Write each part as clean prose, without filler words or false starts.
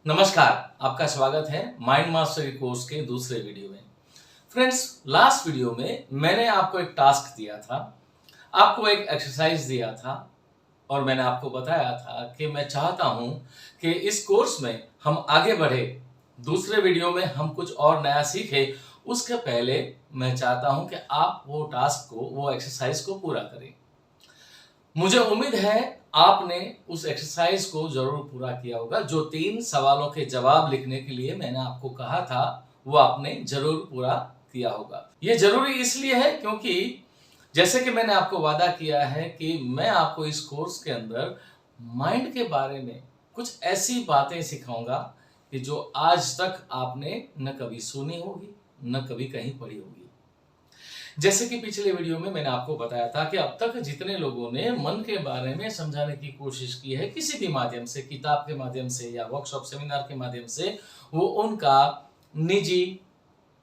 नमस्कार, आपका स्वागत है माइंड मास्टरी कोर्स के दूसरे वीडियो में। फ्रेंड्स, लास्ट वीडियो में मैंने आपको एक टास्क दिया था, आपको एक एक्सरसाइज दिया था और मैंने आपको बताया था कि मैं चाहता हूं कि इस कोर्स में हम आगे बढ़े, दूसरे वीडियो में हम कुछ और नया सीखें। उसके पहले मैं चाहता हूं कि आप वो टास्क को, वो एक्सरसाइज को पूरा करें। मुझे उम्मीद है आपने उस एक्सरसाइज को जरूर पूरा किया होगा। जो 3 सवालों के जवाब लिखने के लिए मैंने आपको कहा था, वो आपने जरूर पूरा किया होगा। ये जरूरी इसलिए है क्योंकि जैसे कि मैंने आपको वादा किया है कि मैं आपको इस कोर्स के अंदर माइंड के बारे में कुछ ऐसी बातें सिखाऊंगा कि जो आज तक आपने न कभी सुनी होगी, न कभी कहीं पढ़ी होगी। जैसे कि पिछले वीडियो में मैंने आपको बताया था कि अब तक जितने लोगों ने मन के बारे में समझाने की कोशिश की है, किसी भी माध्यम से, किताब के माध्यम से या वर्कशॉप सेमिनार के माध्यम से, वो उनका निजी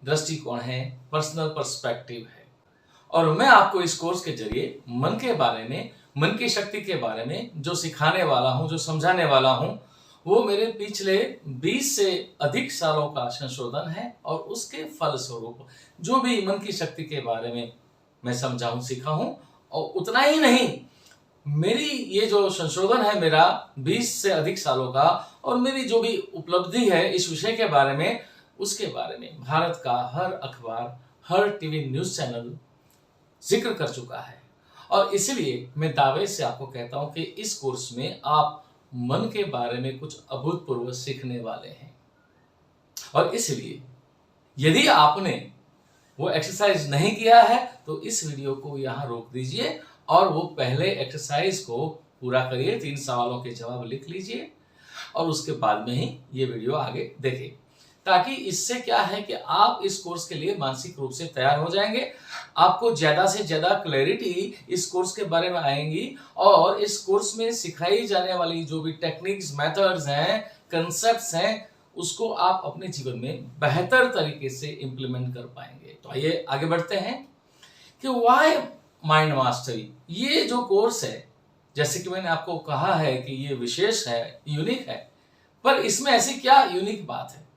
दृष्टिकोण है, पर्सनल पर्सपेक्टिव है। और मैं आपको इस कोर्स के जरिए मन के बारे में, मन की शक्ति के बारे में जो सिखाने वाला हूं, जो समझाने वाला हूं, वो मेरे पिछले 20 से अधिक सालों का संशोधन है। और उसके फलस्वरूप जो भी मन की शक्ति के बारे में मैं समझाऊं, सिखाऊं, और उतना ही नहीं, मेरी ये जो संशोधन है मेरा 20 से अधिक सालों का, और मेरी जो भी उपलब्धि है इस विषय के बारे में, उसके बारे में भारत का हर अखबार, हर टीवी न्यूज चैनल जिक्र कर चुका है। और इसलिए मैं दावे से आपको कहता हूं कि इस कोर्स में आप मन के बारे में कुछ अभूतपूर्व सीखने वाले हैं। और इसलिए यदि आपने वो एक्सरसाइज नहीं किया है तो इस वीडियो को यहां रोक दीजिए और वो पहले एक्सरसाइज को पूरा करिए, 3 सवालों के जवाब लिख लीजिए और उसके बाद में ही ये वीडियो आगे देखें। ताकि इससे क्या है कि आप इस कोर्स के लिए मानसिक रूप से तैयार हो जाएंगे। आपको ज्यादा से ज्यादा क्लैरिटी इस कोर्स के बारे में आएंगी और इस कोर्स में सिखाई जाने वाली जो भी टेक्निक्स, मेथड्स हैं, कंसेप्ट्स हैं, उसको आप अपने जीवन में बेहतर तरीके से इंप्लीमेंट कर पाएंगे। तो आइए आगे बढ़ते हैं कि व्हाई माइंड मास्टरी। ये जो कोर्स है, जैसे कि मैंने आपको कहा है कि ये विशेष है, यूनिक है, पर इसमें ऐसी क्या यूनिक बात है?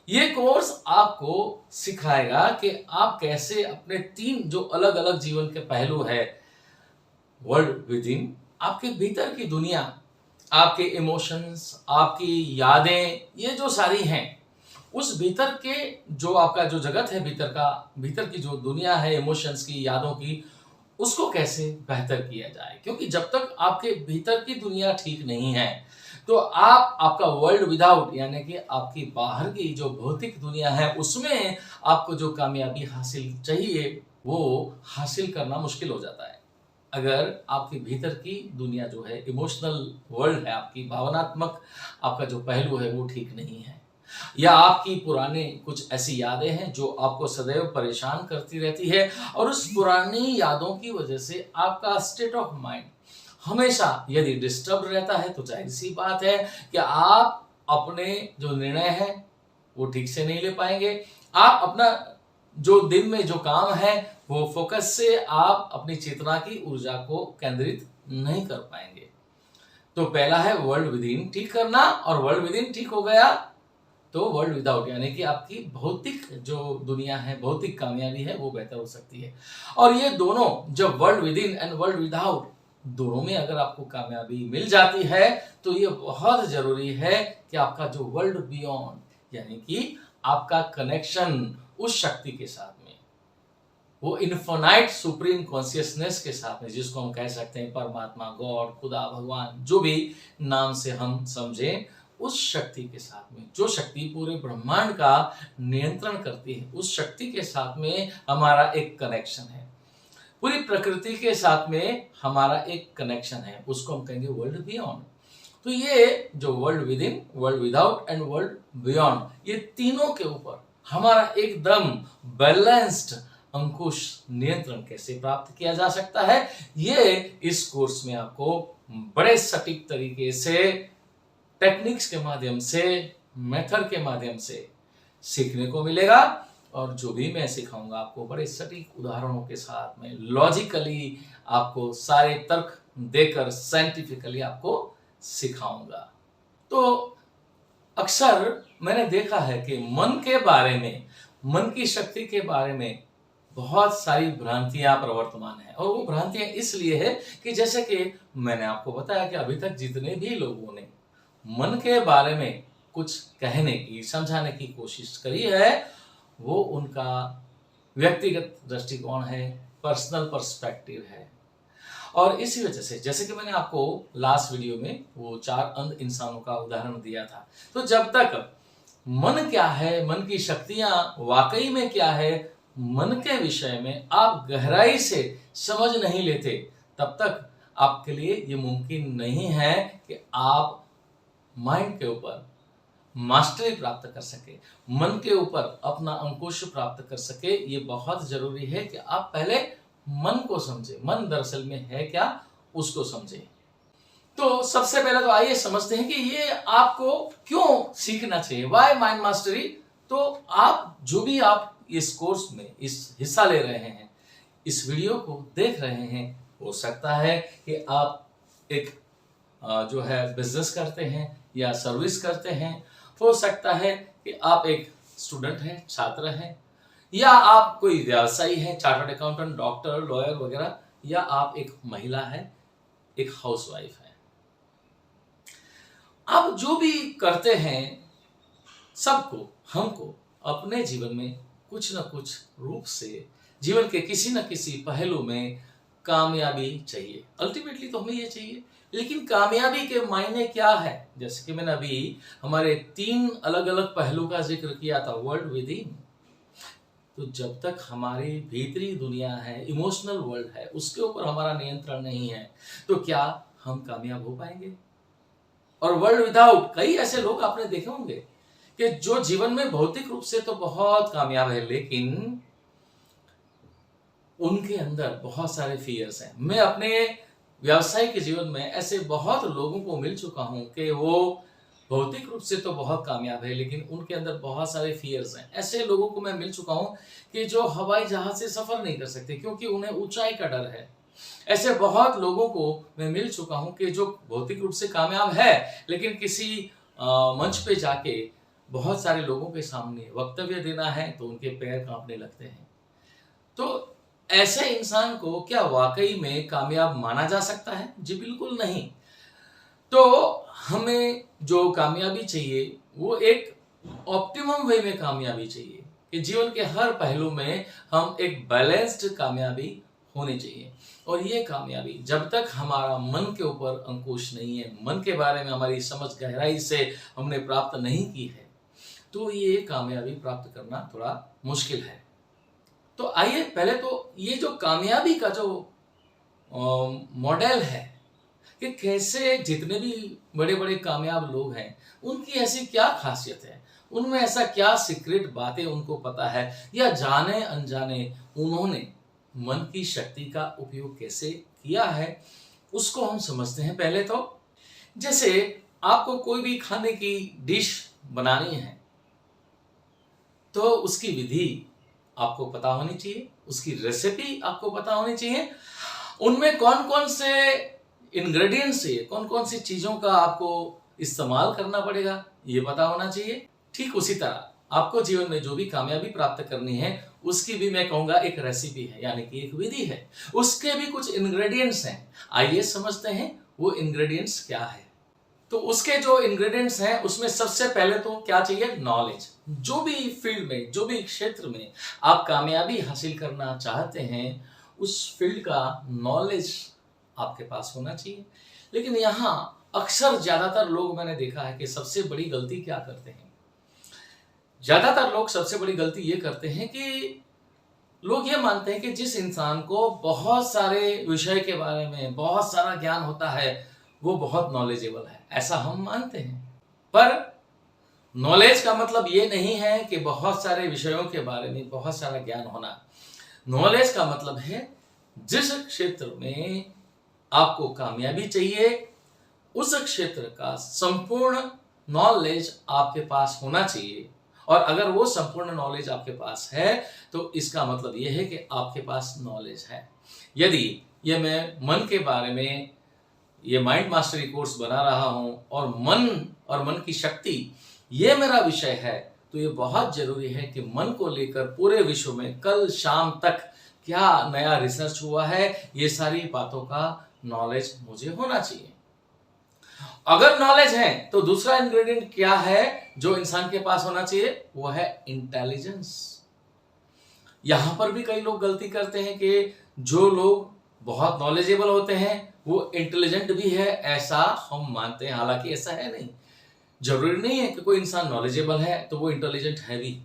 ये कोर्स आपको सिखाएगा कि आप कैसे अपने 3 जो अलग अलग जीवन के पहलू है, वर्ल्ड विद इन, आपके भीतर की दुनिया, आपके इमोशंस, आपकी यादें, ये जो सारी हैं, उस भीतर के जो आपका जो जगत है, भीतर की जो दुनिया है, इमोशंस की, यादों की, उसको कैसे बेहतर किया जाए। क्योंकि जब तक आपके भीतर की दुनिया ठीक नहीं है तो आपका वर्ल्ड विदाउट, यानी कि आपकी बाहर की जो भौतिक दुनिया है, उसमें आपको जो कामयाबी हासिल चाहिए वो हासिल करना मुश्किल हो जाता है। अगर आपके भीतर की दुनिया जो है, इमोशनल वर्ल्ड है, आपकी भावनात्मक आपका जो पहलू है वो ठीक नहीं है, या आपकी पुरानी कुछ ऐसी यादें हैं जो आपको सदैव परेशान करती रहती है, और उस पुरानी यादों की वजह से आपका स्टेट ऑफ माइंड हमेशा यदि डिस्टर्ब रहता है, तो जाहिर सी बात है कि आप अपने जो निर्णय है वो ठीक से नहीं ले पाएंगे। आप अपना जो दिन में जो काम है वो फोकस से आप अपनी चेतना की ऊर्जा को केंद्रित नहीं कर पाएंगे। तो पहला है वर्ल्ड विद इन ठीक करना, और वर्ल्ड विद इन ठीक हो गया तो वर्ल्ड विदाउट, यानी कि आपकी भौतिक जो दुनिया है, भौतिक कामयाबी है, वो बेहतर हो सकती है। और ये दोनों, जब world with in and world without, दोनों में अगर आपको कामयाबी मिल जाती है तो ये बहुत जरूरी है कि आपका जो वर्ल्ड बियॉन्ड, यानी कि आपका कनेक्शन उस शक्ति के साथ में, वो इन्फिनाइट सुप्रीम कॉन्शियसनेस के साथ में, जिसको हम कह सकते हैं परमात्मा, गॉड, खुदा, भगवान, जो भी नाम से हम समझें, उस शक्ति के साथ में, जो शक्ति पूरे ब्रह्मांड का नियंत्रण करती है, उस शक्ति के साथ में हमारा एक कनेक्शन है। पूरी प्रकृति के साथ में हमारा एक कनेक्शन है, उसको हम कहेंगे वर्ल्ड बियॉन्ड। तो ये जो world with in, world without and world beyond, ये तीनों के ऊपर हमारा एकदम बैलेंस्ड अंकुश नियंत्रण कैसे प्राप्त किया जा सकता है, ये इस कोर्स में आपको बड़े सटीक तरीके से, टेक्निक्स के माध्यम से, मेथड के माध्यम से सीखने को मिलेगा। और जो भी मैं सिखाऊंगा आपको बड़े सटीक उदाहरणों के साथ में, लॉजिकली आपको सारे तर्क देकर साइंटिफिकली आपको सिखाऊंगा। तो अक्सर मैंने देखा है कि मन के बारे में, मन की शक्ति के बारे में बहुत सारी भ्रांतियां प्रवर्तमान है। और वो भ्रांतियां इसलिए है कि जैसे कि मैंने आपको बताया कि अभी तक जितने भी लोगों ने मन के बारे में कुछ कहने की, समझाने की कोशिश करी है, वो उनका व्यक्तिगत दृष्टिकोण है, पर्सनल पर्सपेक्टिव है। और इसी वजह से, जैसे कि मैंने आपको लास्ट वीडियो में वो 4 अंध इंसानों का उदाहरण दिया था, तो जब तक मन क्या है, मन की शक्तियां वाकई में क्या है, मन के विषय में आप गहराई से समझ नहीं लेते, तब तक आपके लिए ये मुमकिन नहीं है कि आप माइंड के ऊपर मास्टरी प्राप्त कर सके, मन के ऊपर अपना अंकुश प्राप्त कर सके। ये बहुत जरूरी है कि आप पहले मन को समझे, मन दरअसल में है क्या, उसको समझे। तो सबसे पहले तो आइए समझते हैं कि ये आपको क्यों सीखना चाहिए, वाई माइंड मास्टरी। तो आप जो भी आप इस कोर्स में इस हिस्सा ले रहे हैं, इस वीडियो को देख रहे हैं, हो सकता है कि आप एक जो है बिजनेस करते हैं या सर्विस करते हैं, हो सकता है कि आप एक स्टूडेंट हैं, छात्र हैं, या आप कोई व्यवसायी हैं, चार्टर्ड अकाउंटेंट, डॉक्टर, लॉयर वगैरह, या आप एक महिला है, एक हाउसवाइफ है। आप जो भी करते हैं, सबको, हमको अपने जीवन में कुछ न कुछ रूप से जीवन के किसी न किसी पहलू में कामयाबी चाहिए। अल्टीमेटली तो हमें ये चाहिए, लेकिन कामयाबी के मायने क्या है? जैसे कि मैंने अभी हमारे 3 अलग अलग पहलू का जिक्र किया था, वर्ल्ड विद इन। तो जब तक हमारी भीतरी दुनिया है, इमोशनल वर्ल्ड है, उसके ऊपर हमारा नियंत्रण नहीं है, तो क्या हम कामयाब हो पाएंगे? और वर्ल्ड विदाउट, कई ऐसे लोग आपने देखे होंगे कि जो जीवन में भौतिक रूप से तो बहुत कामयाब है, लेकिन उनके अंदर बहुत सारे फियर्स हैं। मैं अपने व्यावसायिक जीवन में ऐसे बहुत लोगों को मिल चुका हूं कि वो भौतिक रूप से तो बहुत कामयाब है, लेकिन उनके अंदर बहुत सारे फियर्स हैं। ऐसे लोगों को मैं मिल चुका हूं कि जो हवाई जहाज से सफर नहीं कर सकते क्योंकि उन्हें ऊंचाई का डर है। ऐसे बहुत लोगों को मैं मिल चुका हूं कि जो भौतिक रूप से कामयाब है, लेकिन किसी मंच पे जाके बहुत सारे लोगों के सामने वक्तव्य देना है तो उनके पैर कांपने लगते हैं। तो ऐसे इंसान को क्या वाकई में कामयाब माना जा सकता है? जी बिल्कुल नहीं। तो हमें जो कामयाबी चाहिए वो एक ऑप्टिमम वे में कामयाबी चाहिए, कि जीवन के हर पहलू में हम एक बैलेंस्ड कामयाबी होनी चाहिए। और ये कामयाबी जब तक हमारा मन के ऊपर अंकुश नहीं है, मन के बारे में हमारी समझ गहराई से हमने प्राप्त नहीं की है, तो ये कामयाबी प्राप्त करना थोड़ा मुश्किल है। तो आइए पहले तो ये जो कामयाबी का जो मॉडल है कि कैसे जितने भी बड़े बड़े कामयाब लोग हैं, उनकी ऐसी क्या खासियत है, उनमें ऐसा क्या सीक्रेट बातें उनको पता है, या जाने अनजाने उन्होंने मन की शक्ति का उपयोग कैसे किया है, उसको हम समझते हैं। पहले तो जैसे आपको कोई भी खाने की डिश बनानी है, तो उसकी विधि आपको पता होनी चाहिए, उसकी रेसिपी आपको पता होनी चाहिए, उनमें कौन कौन से इंग्रेडिएंट्स है, कौन कौन सी चीजों का आपको इस्तेमाल करना पड़ेगा, ये पता होना चाहिए। ठीक उसी तरह आपको जीवन में जो भी कामयाबी प्राप्त करनी है, उसकी भी मैं कहूंगा एक रेसिपी है, यानी कि एक विधि है, उसके भी कुछ इंग्रेडिएंट्स हैं। आइए समझते हैं वो इंग्रेडिएंट्स क्या है। तो उसके जो इंग्रेडिएंट्स हैं, उसमें सबसे पहले तो क्या चाहिए? नॉलेज। जो भी फील्ड में, जो भी क्षेत्र में आप कामयाबी हासिल करना चाहते हैं, उस फील्ड का नॉलेज आपके पास होना चाहिए। लेकिन यहाँ अक्सर ज्यादातर लोग, मैंने देखा है कि सबसे बड़ी गलती क्या करते हैं, ज्यादातर लोग सबसे बड़ी गलती ये करते हैं कि लोग ये मानते हैं कि जिस इंसान को बहुत सारे विषय के बारे में बहुत सारा ज्ञान होता है, वो बहुत नॉलेजेबल है, ऐसा हम मानते हैं। पर नॉलेज का मतलब ये नहीं है कि बहुत सारे विषयों के बारे में बहुत सारा ज्ञान होना। नॉलेज का मतलब है जिस क्षेत्र में आपको कामयाबी चाहिए, उस क्षेत्र का संपूर्ण नॉलेज आपके पास होना चाहिए। और अगर वो संपूर्ण नॉलेज आपके पास है, तो इसका मतलब यह है कि आपके पास नॉलेज है। यदि ये मैं मन के बारे में ये माइंड मास्टरी कोर्स बना रहा हूं और मन की शक्ति, ये मेरा विषय है, तो ये बहुत जरूरी है कि मन को लेकर पूरे विश्व में कल शाम तक क्या नया रिसर्च हुआ है, ये सारी बातों का नॉलेज मुझे होना चाहिए। अगर नॉलेज है तो दूसरा इंग्रेडिएंट क्या है जो इंसान के पास होना चाहिए, वो है इंटेलिजेंस। यहां पर भी कई लोग गलती करते हैं कि जो लोग बहुत नॉलेजेबल होते हैं वो इंटेलिजेंट भी है, ऐसा हम मानते हैं, हालांकि ऐसा है नहीं। जरूरी नहीं है कि कोई इंसान नॉलेजेबल है तो वो इंटेलिजेंट है भी।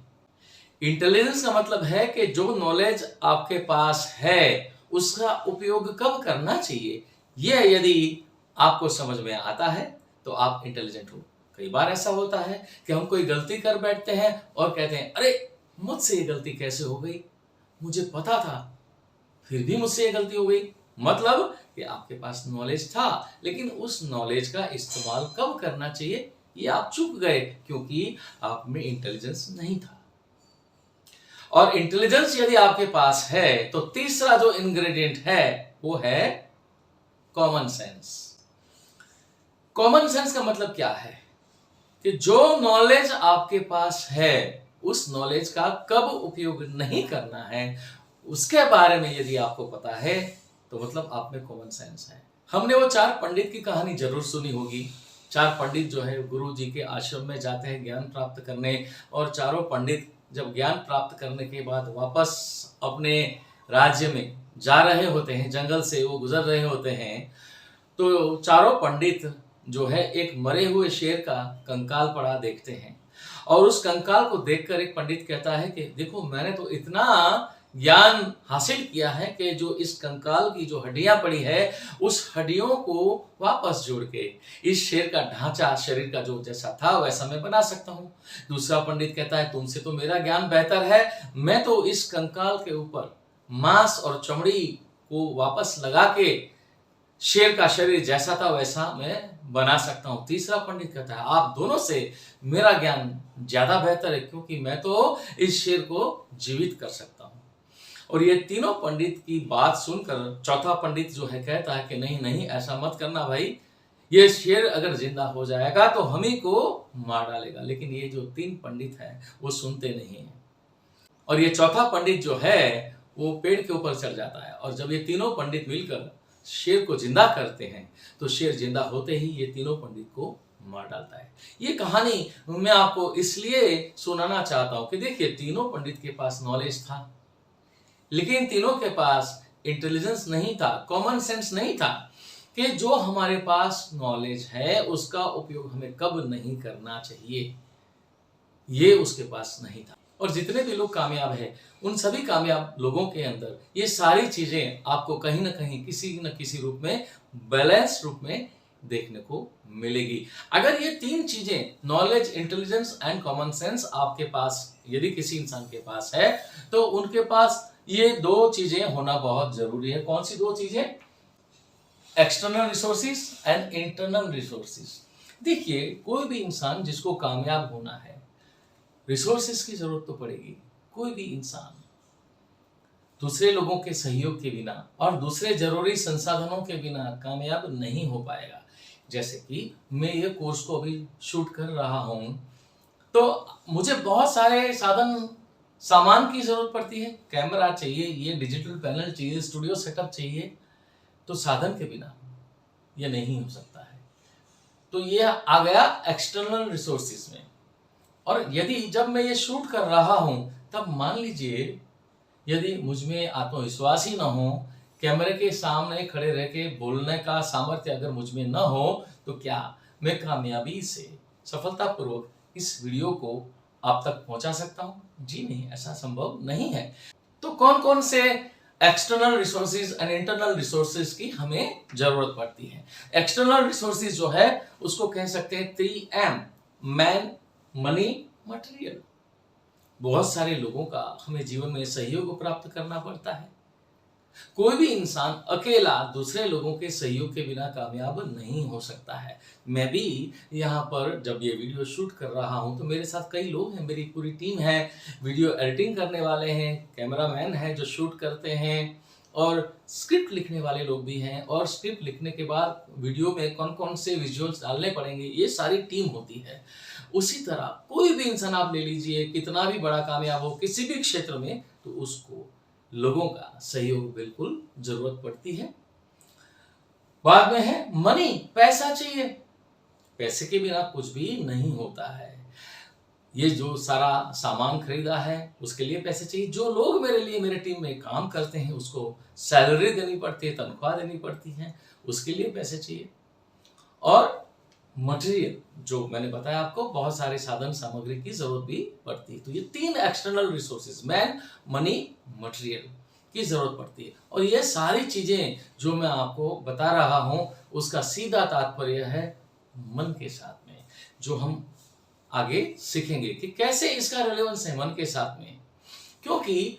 इंटेलिजेंस का मतलब है कि जो नॉलेज आपके पास है उसका उपयोग कब करना चाहिए, यह यदि आपको समझ में आता है तो आप इंटेलिजेंट हो। कई बार ऐसा होता है कि हम कोई गलती कर बैठते हैं और कहते हैं अरे मुझसे ये गलती कैसे हो गई, मुझे पता था फिर भी मुझसे ये गलती हो गई। मतलब कि आपके पास नॉलेज था लेकिन उस नॉलेज का इस्तेमाल कब करना चाहिए ये आप चूक गए, क्योंकि आप में इंटेलिजेंस नहीं था। और इंटेलिजेंस यदि आपके पास है तो तीसरा जो इंग्रेडिएंट है वो है कॉमन सेंस। कॉमन सेंस का मतलब क्या है कि जो नॉलेज आपके पास है उस नॉलेज का कब उपयोग नहीं करना है उसके बारे में यदि आपको पता है तो मतलब आप में कॉमन सेंस है। हमने वो 4 पंडित की कहानी जरूर सुनी होगी। 4 पंडित जो है गुरु जी के आश्रम में जाते हैं ज्ञान प्राप्त करने, और चारों पंडित जब ज्ञान प्राप्त करने के बाद वापस अपने राज्य में जा रहे होते हैं, जंगल से वो गुजर रहे होते हैं, तो चारों पंडित जो है एक मरे हुए शेर का कंकाल पड़ा देखते हैं। और उस कंकाल को देखकर एक पंडित कहता है कि देखो मैंने तो इतना ज्ञान हासिल किया है कि जो इस कंकाल की जो हड्डियां पड़ी है उस हड्डियों को वापस जोड़ के इस शेर का ढांचा शरीर का जो जैसा था वैसा मैं बना सकता हूं। दूसरा पंडित कहता है तुमसे तो मेरा ज्ञान बेहतर है, मैं तो इस कंकाल के ऊपर मांस और चमड़ी को वापस लगा के शेर का शरीर जैसा था वैसा मैं बना सकता हूं। तीसरा पंडित कहता है आप दोनों से मेरा ज्ञान ज्यादा बेहतर है, क्योंकि मैं तो इस शेर को जीवित कर सकता हूं। और ये तीनों पंडित की बात सुनकर चौथा पंडित जो है कहता है कि नहीं नहीं ऐसा मत करना भाई, ये शेर अगर जिंदा हो जाएगा तो हम ही को मार डालेगा। लेकिन ये जो 3 पंडित हैं वो सुनते नहीं है, और ये चौथा पंडित जो है वो पेड़ के ऊपर चढ़ जाता है। और जब ये तीनों पंडित मिलकर शेर को जिंदा करते हैं तो शेर जिंदा होते ही ये तीनों पंडित को मार डालता है। ये कहानी मैं आपको इसलिए सुनाना चाहता हूं कि देखिए तीनों पंडित के पास नॉलेज था लेकिन तीनों के पास इंटेलिजेंस नहीं था, कॉमन सेंस नहीं था कि जो हमारे पास नॉलेज है उसका उपयोग हमें कब नहीं करना चाहिए, ये उसके पास नहीं था। और जितने भी लोग कामयाब हैं उन सभी कामयाब लोगों के अंदर ये सारी चीजें आपको कहीं ना कहीं किसी न किसी रूप में बैलेंस रूप में देखने को मिलेगी। अगर ये 3 चीजें knowledge, intelligence and common sense आपके पास यदि किसी इंसान के पास है तो उनके पास ये 2 चीजें होना बहुत जरूरी है। कौन सी 2 चीजें? External resources and internal resources. देखिए कोई भी इंसान जिसको कामयाब होना है रिसोर्सेज की जरूरत तो पड़ेगी। कोई भी इंसान दूसरे लोगों के सहयोग के बिना और दूसरे जरूरी संसाधनों के बिना कामयाब नहीं हो पाएगा। जैसे कि मैं ये कोर्स को अभी शूट कर रहा हूं तो मुझे बहुत सारे सामान की जरूरत पड़ती है, कैमरा चाहिए, ये डिजिटल पैनल चाहिए, स्टूडियो सेटअप चाहिए। तो साधन के बिना ये नहीं हो सकता है। तो ये आ गया एक्सटर्नल रिसोर्सेज में। और यदि जब मैं ये शूट कर रहा हूं तब मान लीजिए यदि मुझ में आत्मविश्वास ही ना हो, कैमरे के सामने खड़े रह के बोलने का सामर्थ्य अगर मुझ में ना हो तो क्या मैं कामयाबी से सफलतापूर्वक इस वीडियो को आप तक पहुंचा सकता हूं? जी नहीं, ऐसा संभव नहीं है। तो कौन कौन से external resources and internal resources की हमें जरूरत पड़ती है? एक्सटर्नल रिसोर्सेज जो है उसको कह सकते हैं 3M, मैन, मनी, मटेरियल। बहुत सारे लोगों का हमें जीवन में सहयोग प्राप्त करना पड़ता है। कोई भी इंसान अकेला दूसरे लोगों के सहयोग के बिना कामयाब नहीं हो सकता है। मैं भी यहाँ पर जब ये वीडियो शूट कर रहा हूँ तो मेरे साथ कई लोग हैं, मेरी पूरी टीम है, वीडियो एडिटिंग करने वाले हैं, कैमरामैन हैं जो शूट करते हैं, और स्क्रिप्ट लिखने वाले लोग भी हैं, और स्क्रिप्ट लिखने के बाद वीडियो में कौन कौन से विजुअल्स डालने पड़ेंगे ये सारी टीम होती है। उसी तरह कोई भी इंसान आप ले लीजिए, कितना भी बड़ा कामयाब हो किसी भी क्षेत्र में, तो उसको लोगों का सहयोग बिल्कुल जरूरत पड़ती है। बाद में है मनी, पैसा चाहिए। पैसे के बिना कुछ भी नहीं होता है। ये जो सारा सामान खरीदा है उसके लिए पैसे चाहिए। जो लोग मेरे लिए मेरे टीम में काम करते हैं उसको सैलरी देनी पड़ती है, तनख्वाह देनी पड़ती है, उसके लिए पैसे चाहिए। और मटेरियल, जो मैंने बताया आपको, बहुत सारे साधन सामग्री की जरूरत भी पड़ती है। तो ये 3 external resources, man, money, material की जरूरत पड़ती है। और ये सारी चीजें जो मैं आपको बता रहा हूं उसका सीधा तात्पर्य है मन के साथ में, जो हम आगे सीखेंगे कि कैसे इसका रिलेवेंस है मन के साथ में। क्योंकि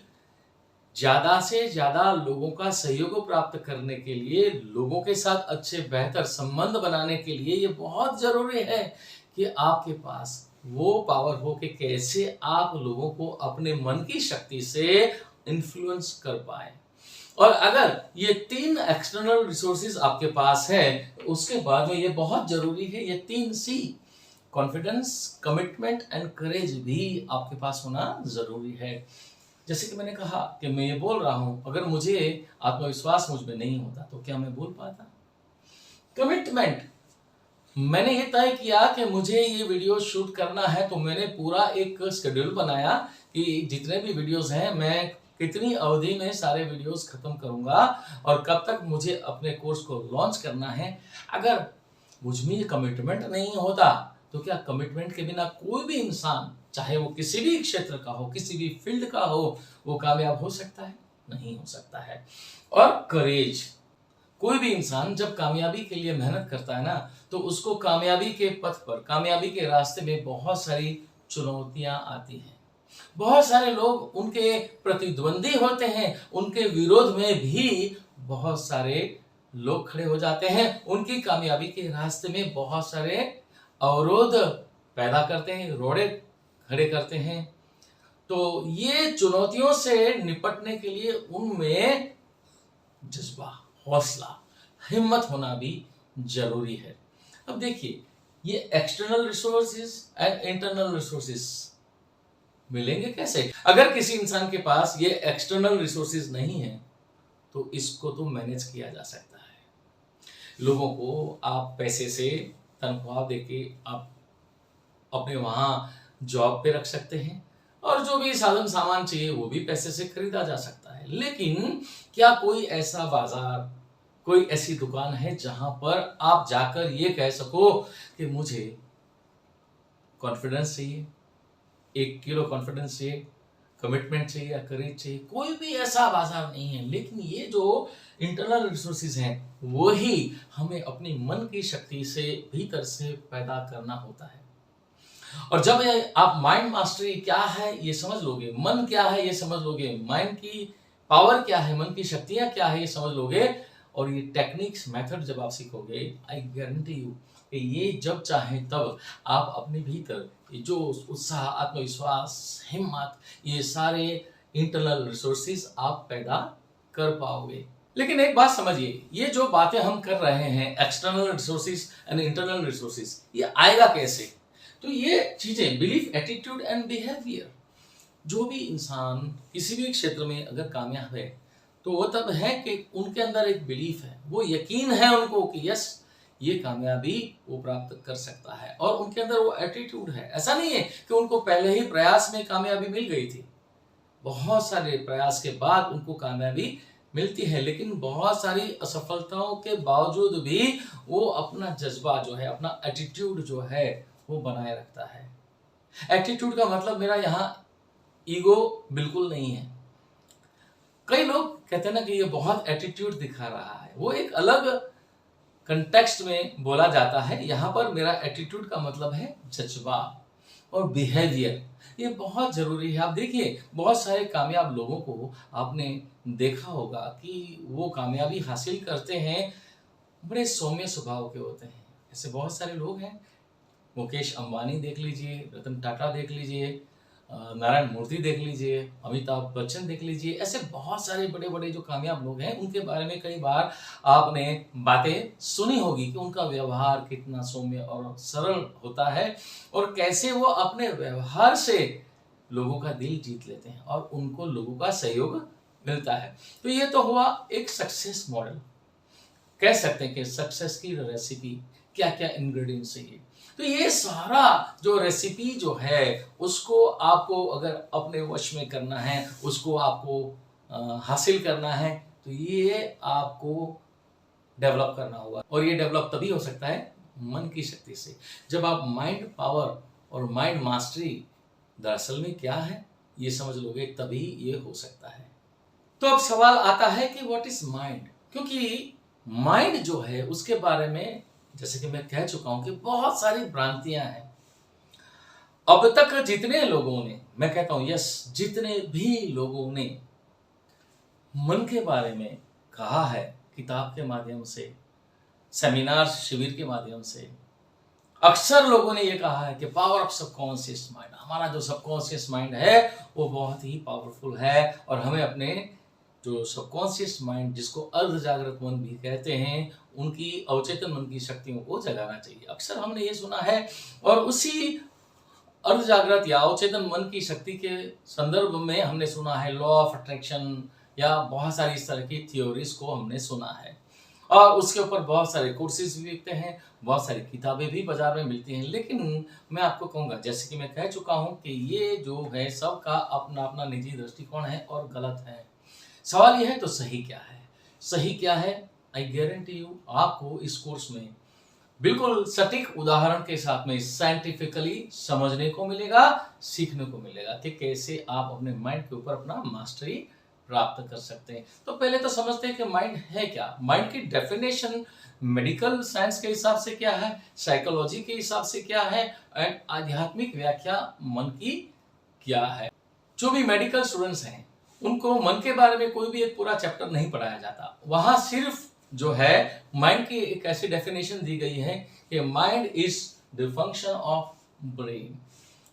ज्यादा से ज्यादा लोगों का सहयोग प्राप्त करने के लिए, लोगों के साथ अच्छे बेहतर संबंध बनाने के लिए ये बहुत जरूरी है कि आपके पास वो पावर हो कि कैसे आप लोगों को अपने मन की शक्ति से इन्फ्लुएंस कर पाए। और अगर ये 3 एक्सटर्नल रिसोर्सेज आपके पास है, उसके बाद में ये बहुत जरूरी है, ये 3 सी, कॉन्फिडेंस, कमिटमेंट एंड करेज भी आपके पास होना जरूरी है। जैसे कि मैंने कहा कि मैं ये बोल रहा हूं, अगर मुझे आत्मविश्वास मुझ में नहीं होता तो क्या मैं बोल पाता। कमिटमेंट, मैंने ये तय किया कि मुझे ये वीडियो शूट करना है, तो मैंने पूरा एक शेड्यूल बनाया कि जितने भी वीडियोस हैं मैं कितनी अवधि में सारे वीडियोस खत्म करूंगा और कब तक मुझे अपने कोर्स को लॉन्च करना है। अगर मुझ में ये कमिटमेंट नहीं होता तो क्या कमिटमेंट के बिना कोई भी इंसान, चाहे वो किसी भी क्षेत्र का हो, किसी भी फील्ड का हो, वो कामयाब हो सकता है? नहीं हो सकता है। और करेज, कोई भी इंसान जब कामयाबी के लिए मेहनत करता है ना, तो उसको कामयाबी के पथ पर, कामयाबी के रास्ते में बहुत सारी चुनौतियां आती हैं। बहुत सारे लोग उनके प्रतिद्वंदी होते हैं, उनके विरोध में भी बहुत सारे लोग खड़े हो जाते हैं, उनकी कामयाबी के रास्ते में बहुत सारे अवरोध पैदा करते हैं, रोड़े खड़े करते हैं। तो ये चुनौतियों से निपटने के लिए उनमें जज्बा, हौसला, हिम्मत होना भी जरूरी है। अब देखिए, ये external resources and internal resources मिलेंगे कैसे? अगर किसी इंसान के पास ये एक्सटर्नल रिसोर्सेज नहीं है तो इसको तो मैनेज किया जा सकता है। लोगों को आप पैसे से तनख्वाह देके आप अपने वहां जॉब पे रख सकते हैं और जो भी साधन सामान चाहिए वो भी पैसे से खरीदा जा सकता है। लेकिन क्या कोई ऐसा बाजार, कोई ऐसी दुकान है जहां पर आप जाकर ये कह सको कि मुझे कॉन्फिडेंस चाहिए, 1 किलो कॉन्फिडेंस चाहिए, कमिटमेंट चाहिए या करेज चाहिए? कोई भी ऐसा बाजार नहीं है। लेकिन ये जो इंटरनल रिसोर्सेज हैं वही हमें अपनी मन की शक्ति से भीतर से पैदा करना होता है। और जब आप माइंड मास्टरी क्या है ये समझ लोगे, मन क्या है ये समझ लोगे, माइंड की पावर क्या है, मन की शक्तियां क्या है ये समझ लोगे, और ये टेक्निक्स, मेथड जब आप सीखोगे, आई गारंटी यू कि ये जब चाहे तब आप अपने भीतर ये जो उत्साह, आत्मविश्वास, हिम्मत, ये सारे इंटरनल रिसोर्सेज आप पैदा कर पाओगे। लेकिन एक बात समझिए, ये जो बातें हम कर रहे हैं, external resources and internal resources, ये आएगा कैसे? तो ये चीजें, बिलीफ, एटीट्यूड एंड बिहेवियर, जो भी इंसान किसी भी क्षेत्र में अगर कामयाब है तो वो तब है कि उनके अंदर एक बिलीफ है, वो यकीन है उनको कि यस, ये कामयाबी वो प्राप्त कर सकता है, और उनके अंदर वो एटीट्यूड है। ऐसा नहीं है कि उनको पहले ही प्रयास में कामयाबी मिल गई थी, बहुत सारे प्रयास के बाद उनको कामयाबी मिलती है, लेकिन बहुत सारी असफलताओं के बावजूद भी वो अपना जज्बा जो है, अपना एटीट्यूड जो है वो बनाए रखता है। एटीट्यूड का मतलब मेरा यहाँ ईगो बिल्कुल नहीं है। कई लोग कहते हैं ना कि ये बहुत एटीट्यूड दिखा रहा है, वो एक अलग कंटेक्स्ट में बोला जाता है। यहाँ पर मेरा एटीट्यूड का मतलब है जज्बा और बिहेवियर, ये बहुत जरूरी है। आप देखिए, बहुत सारे कामयाब लोगों को आपने देखा होगा कि वो कामयाबी हासिल करते हैं, बड़े सौम्य स्वभाव के होते हैं। ऐसे बहुत सारे लोग हैं, मुकेश अंबानी देख लीजिए, रतन टाटा देख लीजिए, नारायण मूर्ति देख लीजिए, अमिताभ बच्चन देख लीजिए, ऐसे बहुत सारे बड़े बड़े जो कामयाब लोग हैं उनके बारे में कई बार आपने बातें सुनी होगी कि उनका व्यवहार कितना सौम्य और सरल होता है और कैसे वो अपने व्यवहार से लोगों का दिल जीत लेते हैं और उनको लोगों का सहयोग मिलता है। तो ये तो हुआ एक सक्सेस मॉडल, कह सकते हैं कि सक्सेस की रेसिपी, क्या क्या इंग्रेडिएंट्स चाहिए। तो ये सारा जो रेसिपी जो है उसको आपको अगर अपने वश में करना है, उसको आपको हासिल करना है, तो ये आपको डेवलप करना होगा और ये डेवलप तभी हो सकता है मन की शक्ति से, जब आप माइंड पावर और माइंड मास्टरी दरअसल में क्या है ये समझ लोगे, तभी ये हो सकता है। तो अब सवाल आता है कि व्हाट इज माइंड, क्योंकि माइंड जो है उसके बारे में जैसे कि मैं कह चुका हूं कि बहुत सारी भ्रांतियां हैं। अब तक जितने लोगों ने, मैं कहता हूं यस, जितने भी लोगों ने मन के बारे में कहा है, किताब के माध्यम से, सेमिनार शिविर के माध्यम से, अक्सर लोगों ने यह कहा है कि पावर ऑफ सबकॉन्शियस माइंड, हमारा जो सबकॉन्शियस माइंड है वो बहुत ही पावरफुल है और हमें अपने जो सबकॉन्शियस माइंड, जिसको अर्ध जागृत मन भी कहते हैं, उनकी अवचेतन मन की शक्तियों को जगाना चाहिए। अक्सर हमने ये सुना है और उसी अर्ध जागृत या अवचेतन मन की शक्ति के संदर्भ में हमने सुना है लॉ ऑफ अट्रैक्शन या बहुत सारी इस तरह की थ्योरीज को हमने सुना है और उसके ऊपर बहुत सारे कोर्सेज भी बिकते हैं, बहुत सारी किताबें भी बाजार में मिलती हैं। लेकिन मैं आपको कहूँगा, जैसे कि मैं कह चुका हूँ कि ये जो है सबका अपना अपना निजी दृष्टिकोण है और गलत है। सवाल यह है तो सही क्या है? सही क्या है? आई गारंटी यू आपको इस कोर्स में बिल्कुल सटीक उदाहरण के साथ में साइंटिफिकली समझने को मिलेगा, सीखने को मिलेगा कि कैसे आप अपने माइंड के ऊपर अपना मास्टरी प्राप्त कर सकते हैं। तो पहले तो समझते हैं कि माइंड है क्या। माइंड की डेफिनेशन मेडिकल साइंस के हिसाब से क्या है, साइकोलॉजी के हिसाब से क्या है एंड आध्यात्मिक व्याख्या मन की क्या है। जो भी मेडिकल स्टूडेंट्स हैं उनको मन के बारे में कोई भी एक पूरा चैप्टर नहीं पढ़ाया जाता। वहां सिर्फ जो है माइंड की एक ऐसी डेफिनेशन दी गई है कि mind is the function of brain.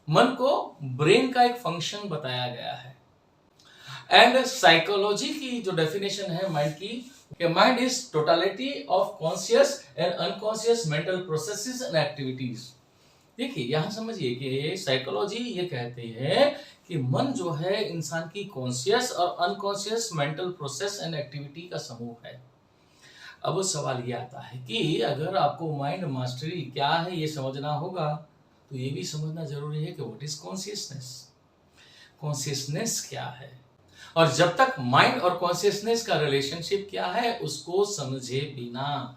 मन को ब्रेन का एक फंक्शन बताया गया है। एंड साइकोलॉजी की जो डेफिनेशन है माइंड की, कि mind is totality of conscious and unconscious mental processes and activities. देखिए यहां समझिए कि साइकोलॉजी ये कहती है कि मन जो है इंसान की कॉन्शियस और unconscious mental process and activity का समूह है। अब सवाल ये आता है कि अगर आपको माइंड मास्टरी क्या है ये समझना होगा, तो ये भी समझना जरूरी है कि व्हाट इज कॉन्शियसनेस। कॉन्शियसनेस क्या है, और जब तक माइंड और कॉन्शियसनेस का रिलेशनशिप क्या है उसको समझे बिना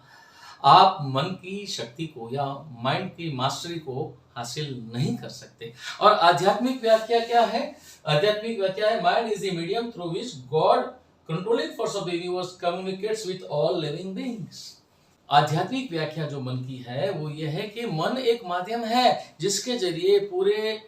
आप मन की शक्ति को या माइंड की मास्टरी को हासिल नहीं कर सकते। और आध्यात्मिक व्याख्या क्या है? आध्यात्मिक व्याख्या है mind is the medium through which God controlling force of the universe communicates with all living beings. आध्यात्मिक व्याख्या जो मन की है वो ये है कि मन एक माध्यम है जिसके जरिए पूरे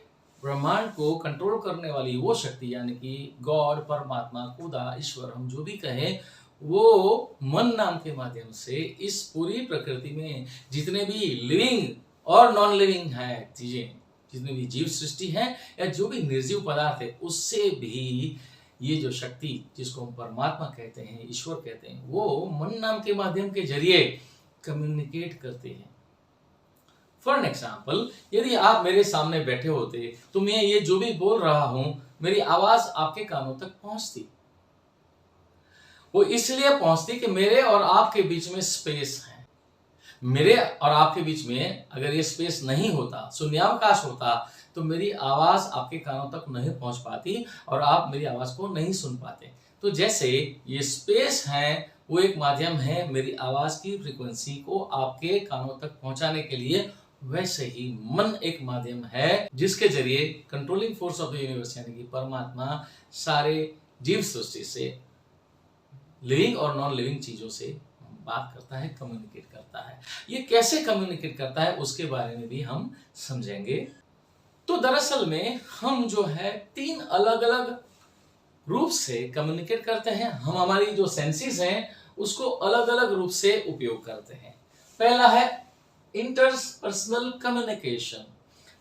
ब्रह्मांड को कंट्रोल करने वाली वो शक्ति, यानी कि गॉड, परमात्मा, खुदा, ईश्वर, हम जो भी कहें, वो मन नाम के माध्यम से इस पूरी प्रकृति में जितने भी लिविंग और नॉन लिविंग है चीजें, जितने भी जीव सृष्टि है या जो भी निर्जीव पदार्थ है, उससे भी ये जो शक्ति जिसको हम परमात्मा कहते हैं, ईश्वर कहते हैं, वो मन नाम के माध्यम के जरिए कम्युनिकेट करते हैं। फॉर एन एग्जाम्पल, यदि आप मेरे सामने बैठे होते तो मैं ये जो भी बोल रहा हूं, मेरी आवाज आपके कानों तक पहुंचती। वो इसलिए पहुंचती कि मेरे और आपके बीच में स्पेस है। मेरे और आपके बीच में अगर ये स्पेस नहीं होता, शून्यावकाश होता, तो मेरी आवाज आपके कानों तक नहीं पहुंच पाती और आप मेरी आवाज को नहीं सुन पाते। तो जैसे ये स्पेस है वो एक माध्यम है मेरी आवाज की फ्रीक्वेंसी को आपके कानों तक पहुंचाने के लिए, वैसे ही मन एक माध्यम है जिसके जरिए controlling force of the universe यानी कि परमात्मा सारे जीव सृष्टि से, लिविंग और नॉन लिविंग चीजों से बात करता है, कम्युनिकेट करता है। ये कैसे कम्युनिकेट करता है उसके बारे में भी हम समझेंगे। तो दरअसल में हम जो है 3 अलग अलग रूप से कम्युनिकेट करते हैं। हम हमारी जो सेंसेस हैं उसको अलग अलग रूप से उपयोग करते हैं। पहला है इंटरपर्सनल कम्युनिकेशन।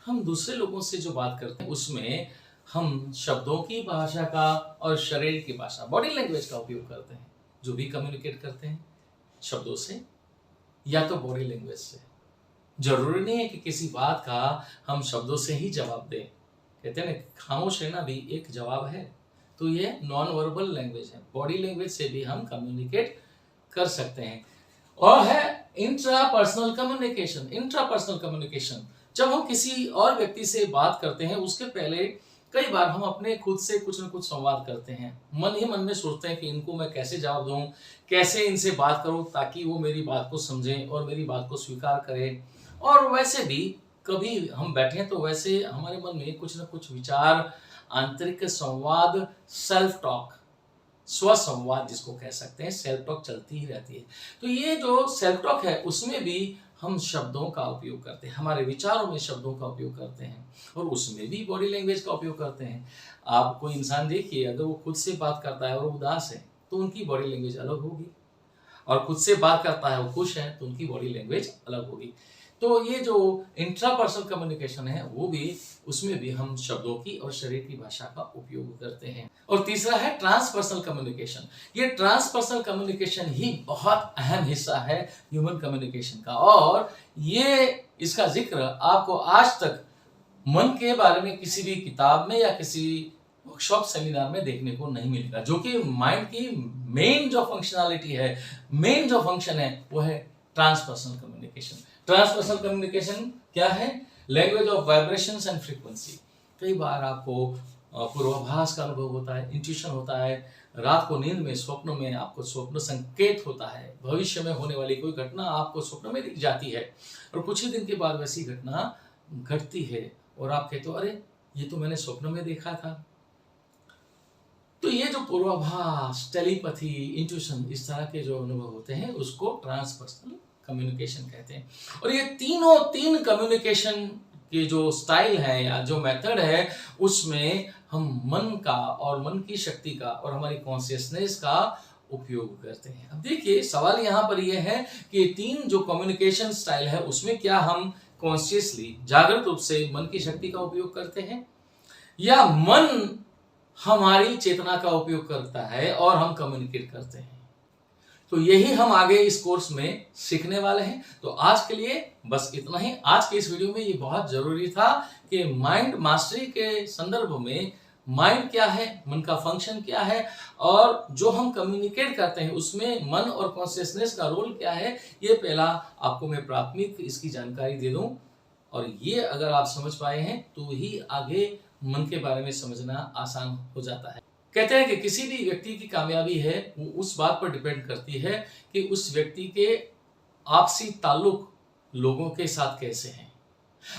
हम दूसरे लोगों से जो बात करते हैं उसमें हम शब्दों की भाषा का और शरीर की भाषा, बॉडी लैंग्वेज का उपयोग करते हैं। जो भी कम्युनिकेट करते हैं शब्दों से या तो बॉडी लैंग्वेज से। जरूरी नहीं है कि किसी बात का हम शब्दों से ही जवाब दें। कहते हैं ना, खामोश रहना भी एक जवाब है। तो ये नॉन वर्बल लैंग्वेज है, बॉडी लैंग्वेज से भी हम कम्युनिकेट कर सकते हैं। और है इंट्रापर्सनल कम्युनिकेशन। इंट्रापर्सनल कम्युनिकेशन, जब हम किसी और व्यक्ति से बात करते हैं उसके पहले कई बार हम अपने खुद से कुछ न कुछ संवाद करते हैं। मन ही मन में सोचते हैं कि इनको मैं कैसे जवाब दूं, कैसे इनसे बात करूं ताकि वो मेरी बात को समझें और मेरी बात को स्वीकार करें। और वैसे भी कभी हम बैठे तो वैसे हमारे मन में कुछ न कुछ विचार, आंतरिक संवाद, सेल्फ टॉक, स्व संवाद जिसको कह सकते हैं, सेल्फ टॉक चलती ही रहती है। तो ये जो सेल्फ टॉक है उसमें भी हम शब्दों का उपयोग करते हैं, हमारे विचारों में शब्दों का उपयोग करते हैं और उसमें भी बॉडी लैंग्वेज का उपयोग करते हैं। आप कोई इंसान देखिए, अगर वो खुद से बात करता है और उदास है तो उनकी बॉडी लैंग्वेज अलग होगी, और खुद से बात करता है वो खुश है तो उनकी बॉडी लैंग्वेज अलग होगी। तो ये जो इंट्रापर्सनल कम्युनिकेशन है वो भी, उसमें भी हम शब्दों की और शरीर की भाषा का उपयोग करते हैं। और तीसरा है ट्रांसपर्सनल कम्युनिकेशन। ये ट्रांसपर्सनल कम्युनिकेशन ही बहुत अहम हिस्सा है ह्यूमन कम्युनिकेशन का, और ये इसका जिक्र आपको आज तक मन के बारे में किसी भी किताब में या किसी वर्कशॉप सेमिनार में देखने को नहीं मिलेगा। जो कि माइंड की मेन जो फंक्शनैलिटी है, मेन जो फंक्शन है वो है ट्रांसपर्सनल कम्युनिकेशन। ट्रांसपर्सनल कम्युनिकेशन क्या है? Language of vibrations and frequency. कई बार आपको पूर्वाभास का अनुभव होता है, इंट्यूशन होता है, रात को नींद में, स्वप्न में आपको स्वप्न संकेत होता है, भविष्य में होने वाली कोई घटना आपको स्वप्न में दिख जाती है और कुछ ही दिन के बाद वैसी घटना घटती है और आप कहते हो अरे ये तो मैंने स्वप्न में देखा था। तो ये जो पूर्वाभास, टेलीपैथी, इंट्यूशन, इस तरह के जो अनुभव होते हैं उसको ट्रांसपर्सनल कम्युनिकेशन कहते हैं। और ये तीन कम्युनिकेशन के जो स्टाइल है या जो मेथड है उसमें हम मन का और मन की शक्ति का और हमारी कॉन्शियसनेस का उपयोग करते हैं। अब देखिए सवाल यहाँ पर यह है कि तीन जो कम्युनिकेशन स्टाइल है उसमें क्या हम कॉन्शियसली, जागृत रूप से मन की शक्ति का उपयोग करते हैं या मन हमारी चेतना का उपयोग करता है और हम कम्युनिकेट करते हैं। तो यही हम आगे इस कोर्स में सीखने वाले हैं। तो आज के लिए बस इतना ही। आज के इस वीडियो में ये बहुत जरूरी था कि माइंड मास्टरी के संदर्भ में माइंड क्या है, मन का फंक्शन क्या है और जो हम कम्युनिकेट करते हैं उसमें मन और कॉन्शियसनेस का रोल क्या है, ये पहला आपको मैं प्राथमिक इसकी जानकारी दे दूं। और ये अगर आप समझ पाए हैं तो ही आगे मन के बारे में समझना आसान हो जाता है। कहते हैं कि किसी भी व्यक्ति की कामयाबी है वो उस बात पर डिपेंड करती है कि उस व्यक्ति के आपसी ताल्लुक लोगों के साथ कैसे हैं,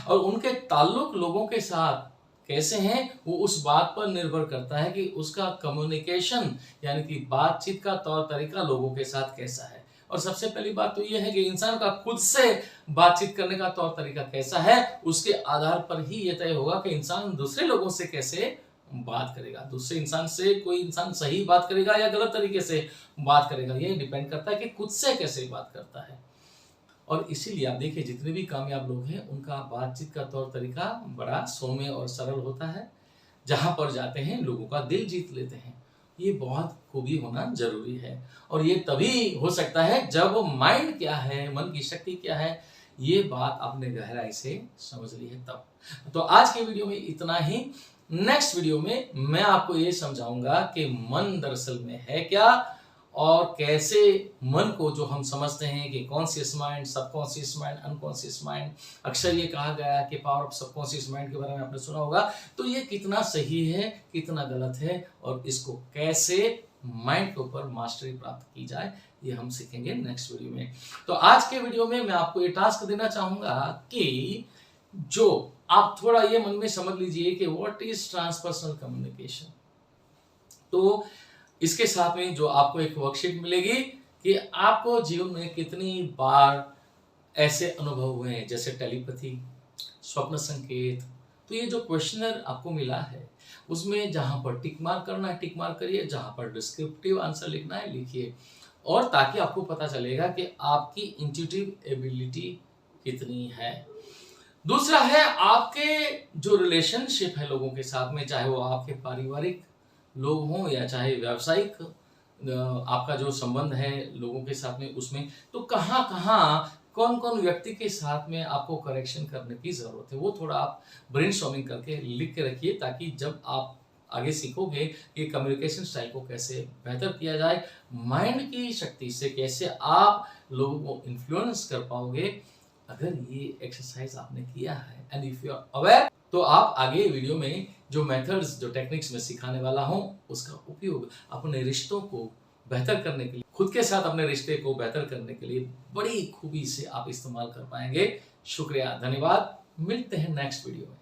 और उनके ताल्लुक लोगों के साथ कैसे हैं वो उस बात पर निर्भर करता है कि उसका कम्युनिकेशन यानी कि बातचीत का तौर तरीका लोगों के साथ कैसा है। और सबसे पहली बात तो यह है कि इंसान का खुद से बातचीत करने का तौर तरीका कैसा है, उसके आधार पर ही यह तय होगा कि इंसान दूसरे लोगों से कैसे बात करेगा। दूसरे इंसान से कोई इंसान सही बात करेगा या गलत तरीके से बात करेगा, ये डिपेंड करता है कि खुद से कैसे बात करता है। और इसीलिए आप देखिए जितने भी कामयाब लोग हैं उनका बातचीत का तौर तरीका बड़ा सौम्य और सरल होता है। जहां पर जाते हैं लोगों का दिल जीत लेते हैं। ये बहुत खूबी होना जरूरी है और ये तभी हो सकता है जब माइंड क्या है, मन की शक्ति क्या है, ये बात आपने गहराई से समझ ली है तब। तो आज के वीडियो में इतना ही। नेक्स्ट वीडियो में मैं आपको ये समझाऊंगा कि मन दरअसल में है क्या और कैसे मन को, जो हम समझते हैं कि conscious mind, subconscious mind, unconscious mind, अक्सर ये कहा गया है कि पावर ऑफ सबकॉन्शियस माइंड के बारे में आपने सुना होगा, तो ये कितना सही है, कितना गलत है और इसको कैसे माइंड के ऊपर मास्टरी प्राप्त की जाए, ये हम सीखेंगे नेक्स्ट वीडियो में। तो आज के वीडियो में मैं आपको ये टास्क देना चाहूंगा कि जो आप थोड़ा ये मन में समझ लीजिए कि व्हाट इज ट्रांसपर्सनल कम्युनिकेशन। तो इसके साथ में जो आपको एक वर्कशीट मिलेगी कि आपको जीवन में कितनी बार ऐसे अनुभव हुए हैं जैसे टेलीपैथी, स्वप्न संकेत। तो ये जो क्वेश्चनर आपको मिला है उसमें जहां पर टिक मार्क करना है टिक मार्क करिए, जहां पर डिस्क्रिप्टिव आंसर लिखना है लिखिए, और ताकि आपको पता चलेगा कि आपकी इंट्यूटिव एबिलिटी कितनी है। दूसरा है आपके जो रिलेशनशिप है लोगों के साथ में, चाहे वो आपके पारिवारिक लोग हों या चाहे व्यावसायिक आपका जो संबंध है लोगों के साथ में, उसमें तो कहाँ कहाँ कौन कौन व्यक्ति के साथ में आपको करेक्शन करने की जरूरत है, वो थोड़ा आप ब्रेनस्टॉर्मिंग करके लिख के रखिए, ताकि जब आप आगे सीखोगे कि कम्युनिकेशन स्टाइल को कैसे बेहतर किया जाए, माइंड की शक्ति से कैसे आप लोगों को इन्फ्लुएंस कर पाओगे। अगर ये एक्सरसाइज आपने किया है and if you are aware, तो आप आगे वीडियो में जो मेथड्स, जो टेक्निक्स में सिखाने वाला हूं, उसका उपयोग अपने रिश्तों को बेहतर करने के लिए, खुद के साथ अपने रिश्ते को बेहतर करने के लिए बड़ी खूबी से आप इस्तेमाल कर पाएंगे। शुक्रिया, धन्यवाद, मिलते हैं नेक्स्ट वीडियो में।